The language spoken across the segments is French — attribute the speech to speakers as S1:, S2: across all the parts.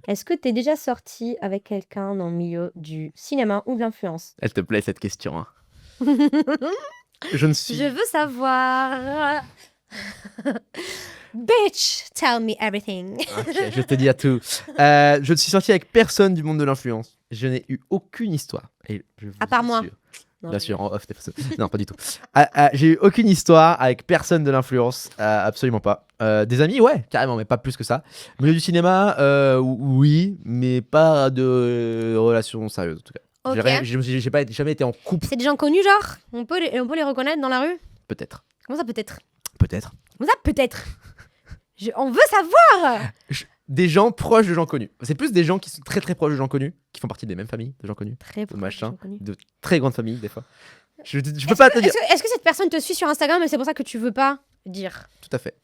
S1: Est-ce que tu es déjà sorti avec quelqu'un dans le milieu du cinéma ou de l'influence?
S2: Elle te plaît cette question, hein. Je ne
S1: Je
S2: suis...
S1: veux savoir. Bitch, tell me everything.
S2: Ok, je te dis à tout. Je ne suis sorti avec personne du monde de l'influence. Je n'ai eu aucune histoire. Et je vous
S1: À part moi.
S2: assure-
S1: Non,
S2: Bien
S1: je-
S2: sûr, en off, non, pas du tout. J'ai eu aucune histoire avec personne de l'influence, absolument pas. Des amis, ouais, carrément, mais pas plus que ça. Milieu du cinéma, oui, mais pas de relation sérieuse en tout cas.
S1: Ok.
S2: J'ai jamais été en couple,
S1: C'est des gens connus, genre on peut les reconnaître dans la rue?
S2: peut-être.
S1: Comment ça peut-être?
S2: Peut-être.
S1: Comment ça peut-être? On veut savoir.
S2: Des gens proches de gens connus. C'est plus des gens qui sont très très proches de gens connus, qui font partie des mêmes familles de gens connus,
S1: Très
S2: de
S1: proche,
S2: machin,
S1: gens connus.
S2: de très grandes familles des fois. Je peux pas te dire.
S1: Est-ce que cette personne te suit sur Instagram et c'est pour ça que tu veux pas dire?
S2: Tout à fait.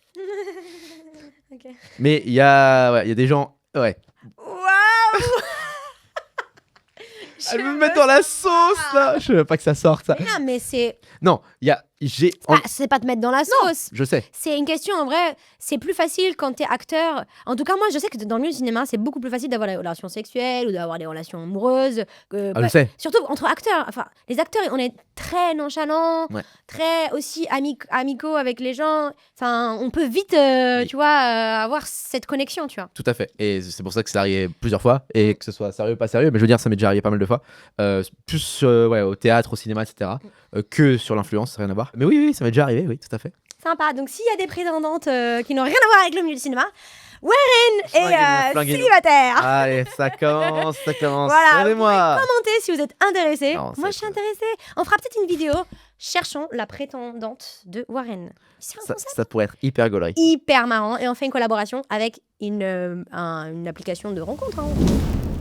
S1: Ok.
S2: Mais il y a des gens. Ouais.
S1: Waouh.
S2: Elle veut me mettre dans la sauce là. Je veux pas que ça sorte ça.
S1: Non, mais c'est.
S2: Non, il y a.
S1: C'est pas te mettre dans la sauce.
S2: Je sais.
S1: C'est une question, en vrai, c'est plus facile quand t'es acteur. En tout cas, moi, je sais que dans le milieu du cinéma, c'est beaucoup plus facile d'avoir des relations sexuelles ou d'avoir des relations amoureuses.
S2: Je sais.
S1: Surtout entre acteurs. Enfin, les acteurs, on est très nonchalants,
S2: Ouais.
S1: très aussi amicaux avec les gens. Enfin, on peut vite,
S2: Oui.
S1: tu vois, avoir cette connexion, tu vois.
S2: Tout à fait. Et c'est pour ça que c'est arrivé plusieurs fois. Et que ce soit sérieux ou pas sérieux. Mais je veux dire, ça m'est déjà arrivé pas mal de fois. Plus ouais, au théâtre, au cinéma, etc. Que sur l'influence, ça n'a rien à voir. Mais oui, ça m'est déjà arrivé, oui, tout à fait.
S1: Sympa. Donc, s'il y a des prétendantes qui n'ont rien à voir avec le milieu du cinéma, Warren est célibataire.
S2: Allez, ça commence.
S1: Voilà,
S2: Aidez-moi.
S1: Commentez si vous êtes intéressé.
S2: Non,
S1: Moi,
S2: ça,
S1: je suis intéressée. On fera peut-être une vidéo. Cherchons la prétendante de Warren. C'est un concept
S2: Ça pourrait être hyper gaulerie.
S1: hyper marrant. Et on fait une collaboration avec une application de rencontre. Hein.